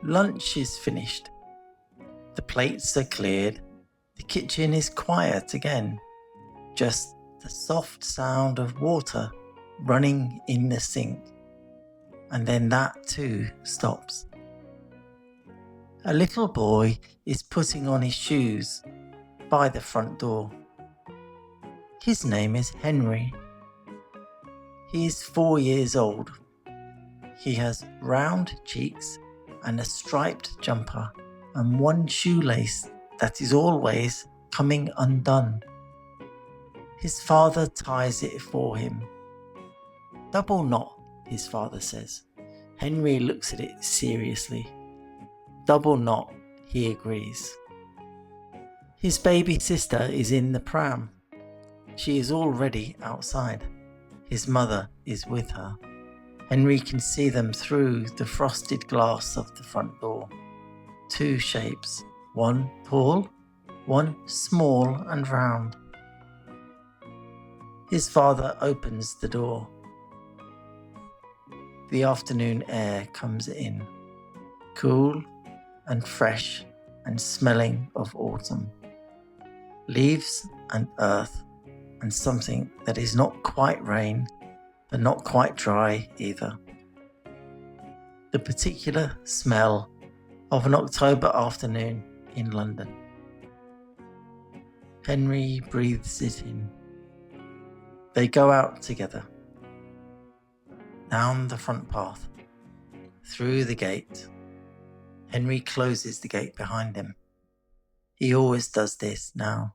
Lunch is finished. The plates are cleared. The kitchen is quiet again. Just the soft sound of water running in the sink. And then that too stops. A little boy is putting on his shoes by the front door. His name is Henry. He is 4 years old. He has round cheeks and a striped jumper and one shoelace that is always coming undone. His father ties it for him. Double knot, his father says. Henry looks at it seriously. Double knot, he agrees. His baby sister is in the pram. She is already outside. His mother is with her. Henry can see them through the frosted glass of the front door. Two shapes, one tall, one small and round. His father opens the door. The afternoon air comes in, cool and fresh and smelling of autumn. Leaves and earth and something that is not quite rain, but not quite dry either. The particular smell of an October afternoon in London. Henry breathes it in. They go out together. Down the front path, through the gate. Henry closes the gate behind him. He always does this now.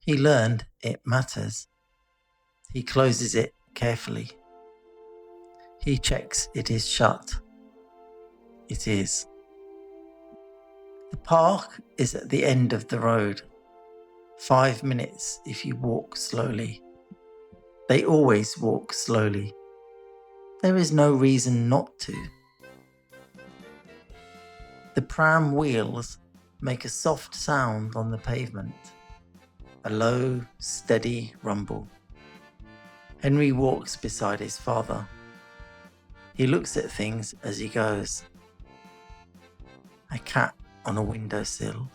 He learned it matters. He closes it carefully. He checks it is shut. It is. The park is at the end of the road. 5 minutes if you walk slowly. They always walk slowly. There is no reason not to. The pram wheels make a soft sound on the pavement. A low, steady rumble. Henry walks beside his father. He looks at things as he goes. A cat on a windowsill,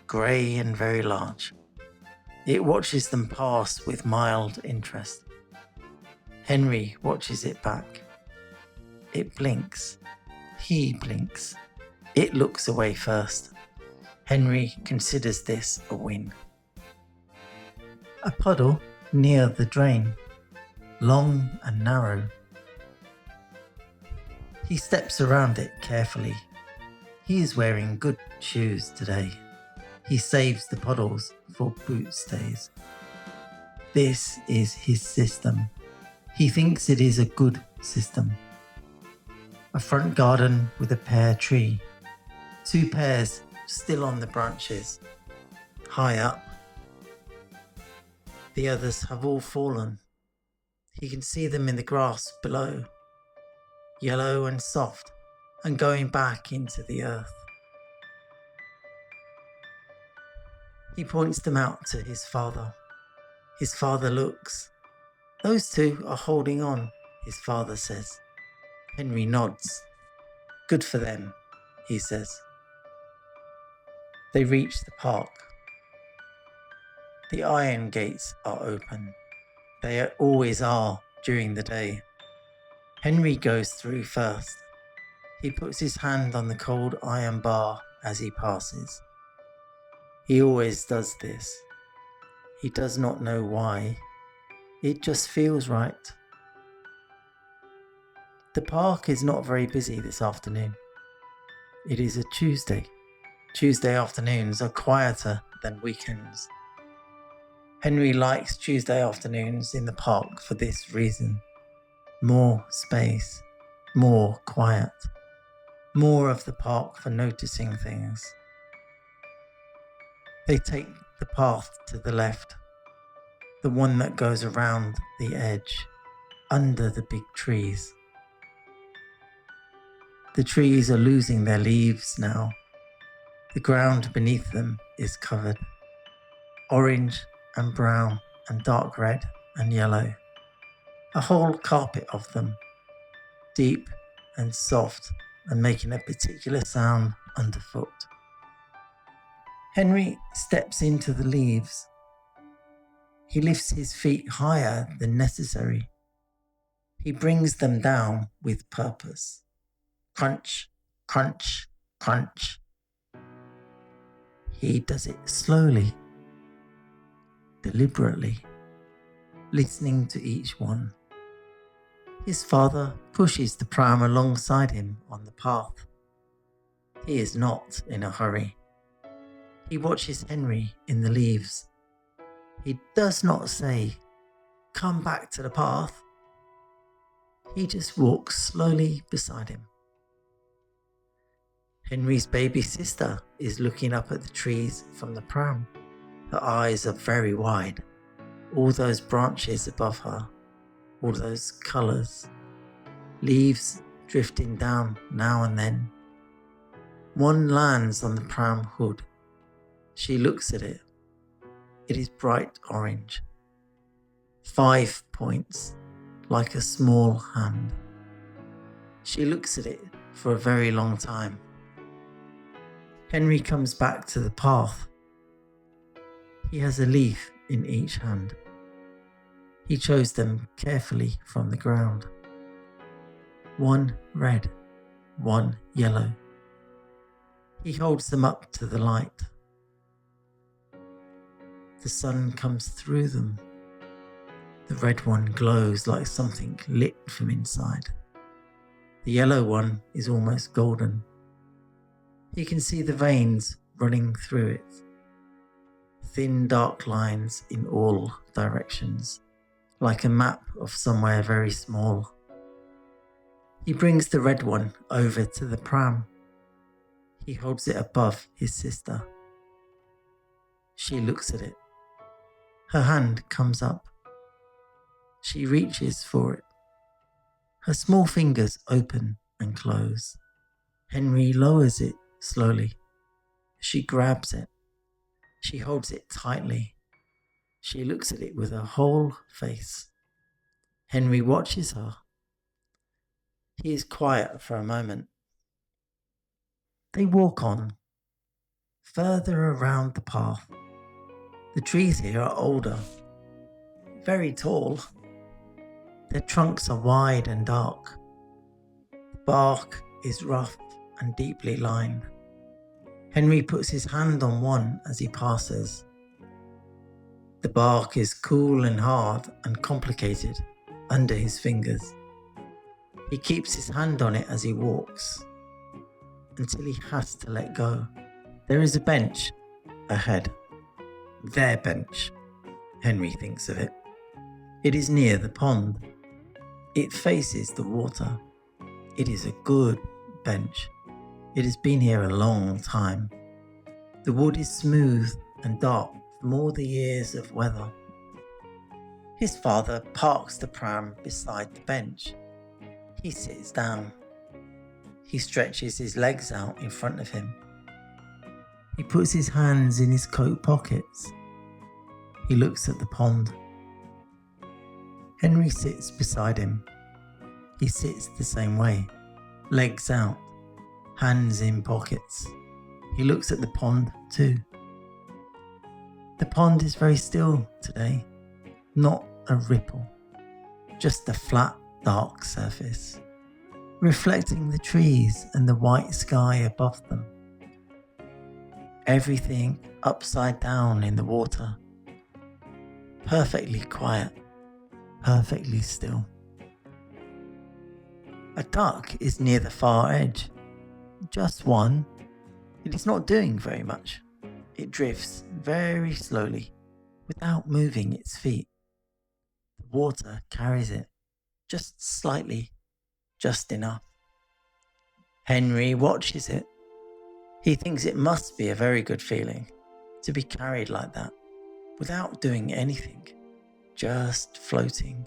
grey and very large. It watches them pass with mild interest. Henry watches it back. It blinks. He blinks. It looks away first. Henry considers this a win. A puddle near the drain, long and narrow. He steps around it carefully. He is wearing good shoes today. He saves the puddles for boot stays. This is his system. He thinks it is a good system. A front garden with a pear tree. 2 pears still on the branches, high up. The others have all fallen. He can see them in the grass below, yellow and soft, and going back into the earth. He points them out to his father. His father looks. Those 2 are holding on, his father says. Henry nods. Good for them, he says. They reach the park. The iron gates are open. They always are during the day. Henry goes through first. He puts his hand on the cold iron bar as he passes. He always does this. He does not know why. It just feels right. The park is not very busy this afternoon. It is a Tuesday. Tuesday afternoons are quieter than weekends. Henry likes Tuesday afternoons in the park for this reason. More space, more quiet, more of the park for noticing things. They take the path to the left, the one that goes around the edge, under the big trees. The trees are losing their leaves now. The ground beneath them is covered. Orange and brown and dark red and yellow. A whole carpet of them. Deep and soft and making a particular sound underfoot. Henry steps into the leaves. He lifts his feet higher than necessary. He brings them down with purpose. Crunch, crunch, crunch. He does it slowly, deliberately, listening to each one. His father pushes the pram alongside him on the path. He is not in a hurry. He watches Henry in the leaves. He does not say, "Come back to the path." He just walks slowly beside him. Henry's baby sister is looking up at the trees from the pram. Her eyes are very wide. All those branches above her, all those colours, leaves drifting down now and then. One lands on the pram hood. She looks at it. It is bright orange. 5 points, like a small hand. She looks at it for a very long time. Henry comes back to the path. He has a leaf in each hand. He chose them carefully from the ground. One red, one yellow. He holds them up to the light. The sun comes through them. The red one glows like something lit from inside. The yellow one is almost golden. You can see the veins running through it. Thin dark lines in all directions, like a map of somewhere very small. He brings the red one over to the pram. He holds it above his sister. She looks at it. Her hand comes up. She reaches for it. Her small fingers open and close. Henry lowers it slowly. She grabs it. She holds it tightly. She looks at it with her whole face. Henry watches her. He is quiet for a moment. They walk on, further around the path. The trees here are older, very tall. Their trunks are wide and dark. The bark is rough and deeply lined. Henry puts his hand on one as he passes. The bark is cool and hard and complicated under his fingers. He keeps his hand on it as he walks, until he has to let go. There is a bench ahead. Their bench, Henry thinks of it. It is near the pond. It faces the water. It is a good bench. It has been here a long time. The wood is smooth and dark from all the years of weather. His father parks the pram beside the bench. He sits down. He stretches his legs out in front of him. He puts his hands in his coat pockets. He looks at the pond. Henry sits beside him. He sits the same way, legs out, hands in pockets. He looks at the pond too. The pond is very still today, not a ripple, just a flat, dark surface, reflecting the trees and the white sky above them. Everything upside down in the water, perfectly quiet, perfectly still. A duck is near the far edge, just one. It is not doing very much. It drifts very slowly, without moving its feet. The water carries it, just slightly, just enough. Henry watches it. He thinks it must be a very good feeling to be carried like that, without doing anything, just floating,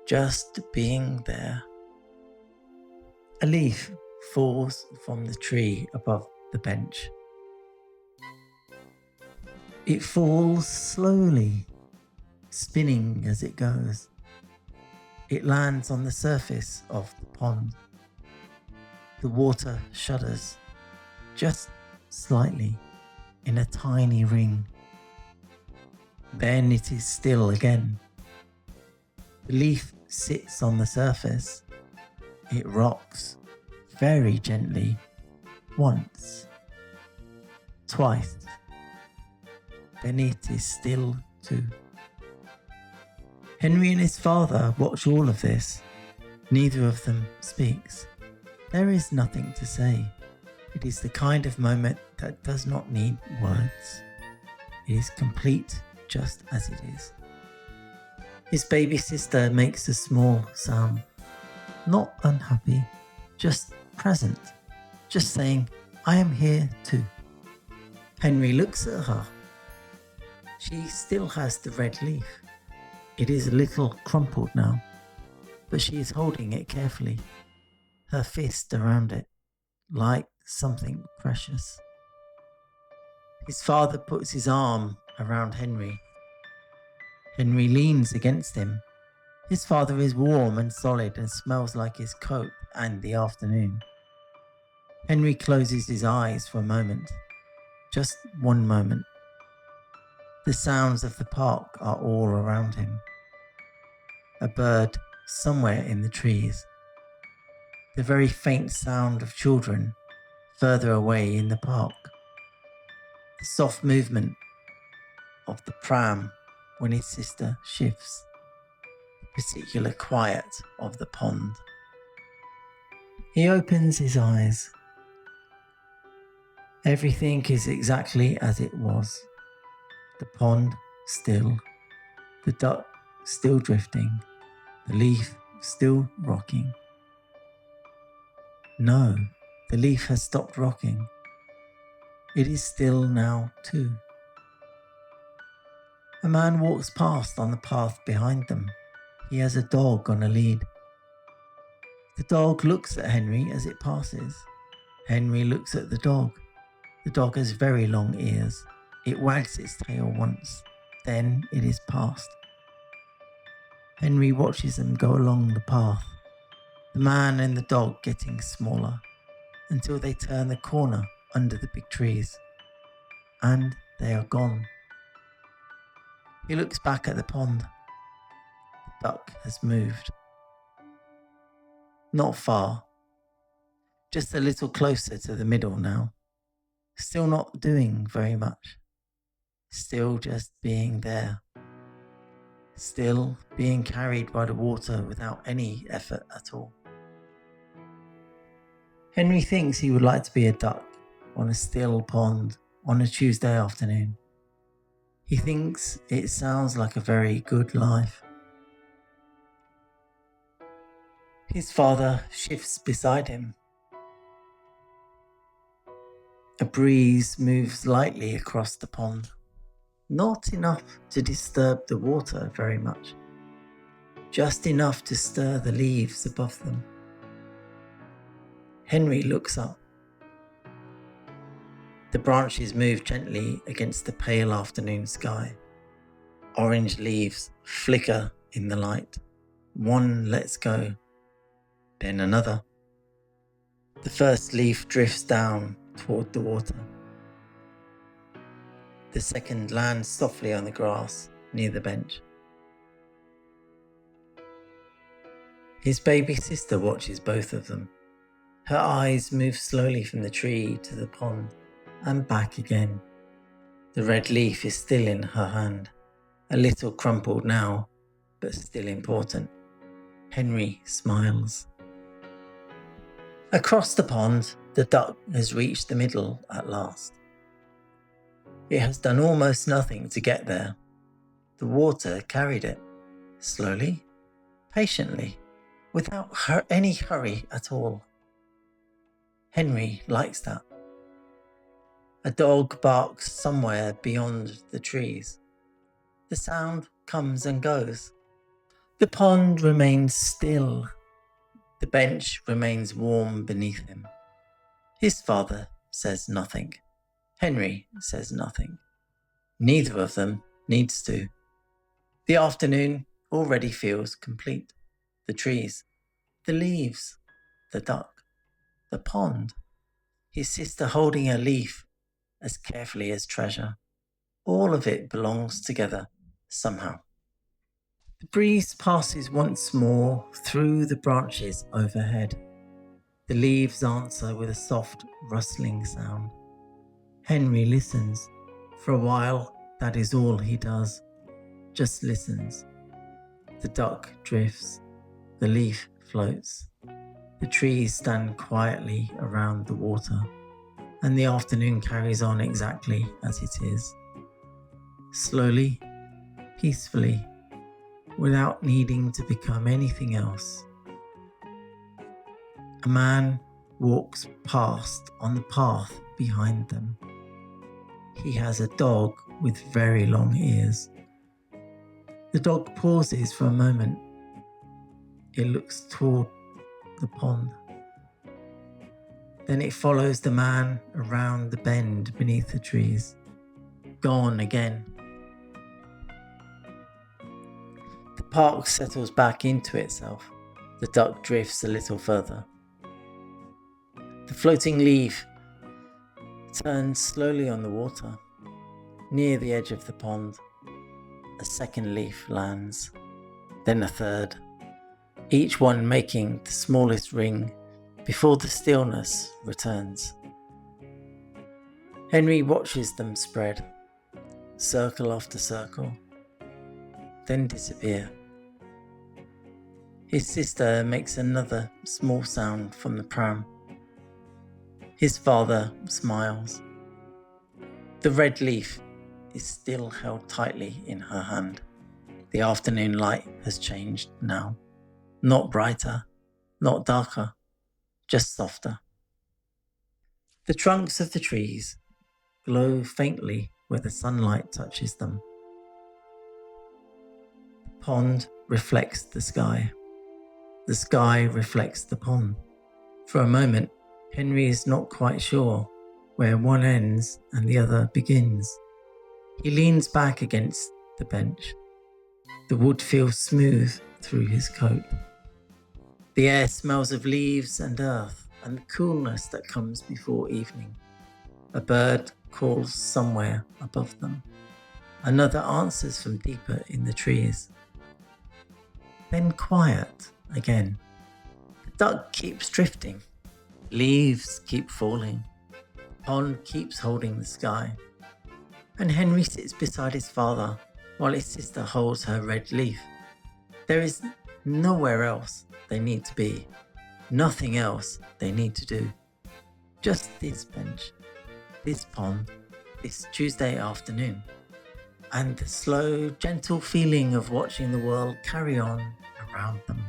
just being there. A leaf falls from the tree above the bench. It falls slowly, spinning as it goes. It lands on the surface of the pond. The water shudders, just slightly, in a tiny ring. Then it is still again. The leaf sits on the surface. It rocks very gently, once, twice. Then it is still too. Henry and his father watch all of this. Neither of them speaks. There is nothing to say. It is the kind of moment that does not need words. It is complete just as it is. His baby sister makes a small sound. Not unhappy, just present. Just saying, I am here too. Henry looks at her. She still has the red leaf. It is a little crumpled now, but she is holding it carefully, her fist around it, like something precious. His father puts his arm around Henry. Henry leans against him. His father is warm and solid and smells like his coat and the afternoon. Henry closes his eyes for a moment, just one moment. The sounds of the park are all around him. A bird somewhere in the trees. The very faint sound of children further away in the park. The soft movement of the pram when his sister shifts. The particular quiet of the pond. He opens his eyes. Everything is exactly as it was. The pond still, the duck still drifting, the leaf still rocking. No, the leaf has stopped rocking. It is still now too. A man walks past on the path behind them. He has a dog on a lead. The dog looks at Henry as it passes. Henry looks at the dog. The dog has very long ears. It wags its tail once, then it is past. Henry watches them go along the path, the man and the dog getting smaller, until they turn the corner under the big trees, and they are gone. He looks back at the pond. The duck has moved. Not far, just a little closer to the middle now. Still not doing very much. Still just being there. Still being carried by the water without any effort at all. Henry thinks he would like to be a duck on a still pond on a Tuesday afternoon. He thinks it sounds like a very good life. His father shifts beside him. A breeze moves lightly across the pond. Not enough to disturb the water very much. Just enough to stir the leaves above them. Henry looks up. The branches move gently against the pale afternoon sky. Orange leaves flicker in the light. One lets go, then another. The first leaf drifts down toward the water. The second lands softly on the grass near the bench. His baby sister watches both of them. Her eyes move slowly from the tree to the pond and back again. The red leaf is still in her hand, a little crumpled now, but still important. Henry smiles. Across the pond, the duck has reached the middle at last. It has done almost nothing to get there. The water carried it, slowly, patiently, without any hurry at all. Henry likes that. A dog barks somewhere beyond the trees. The sound comes and goes. The pond remains still. The bench remains warm beneath him. His father says nothing. Henry says nothing. Neither of them needs to. The afternoon already feels complete. The trees, the leaves, the duck. the pond, his sister holding a leaf as carefully as treasure. All of it belongs together somehow. The breeze passes once more through the branches overhead. The leaves answer with a soft rustling sound. Henry listens. For a while, that is all he does. Just listens. The duck drifts. The leaf floats. The trees stand quietly around the water, and the afternoon carries on exactly as it is. Slowly, peacefully, without needing to become anything else. A man walks past on the path behind them. He has a dog with very long ears. The dog pauses for a moment. It looks toward the pond. Then it follows the man around the bend beneath the trees. Gone again. The park settles back into itself. The duck drifts a little further. The floating leaf turns slowly on the water. Near the edge of the pond, a second leaf lands, then a third, each one making the smallest ring before the stillness returns. Henry watches them spread, circle after circle, then disappear. His sister makes another small sound from the pram. His father smiles. The red leaf is still held tightly in her hand. The afternoon light has changed now. Not brighter, not darker, just softer. The trunks of the trees glow faintly where the sunlight touches them. The pond reflects the sky. The sky reflects the pond. For a moment, Henry is not quite sure where one ends and the other begins. He leans back against the bench. The wood feels smooth through his coat. The air smells of leaves and earth and the coolness that comes before evening. A bird calls somewhere above them. Another answers from deeper in the trees. Then quiet again. The duck keeps drifting. Leaves keep falling. The pond keeps holding the sky. And Henry sits beside his father while his sister holds her red leaf. There is nowhere else they need to be. Nothing else they need to do. Just this bench, this pond, this Tuesday afternoon, and the slow, gentle feeling of watching the world carry on around them.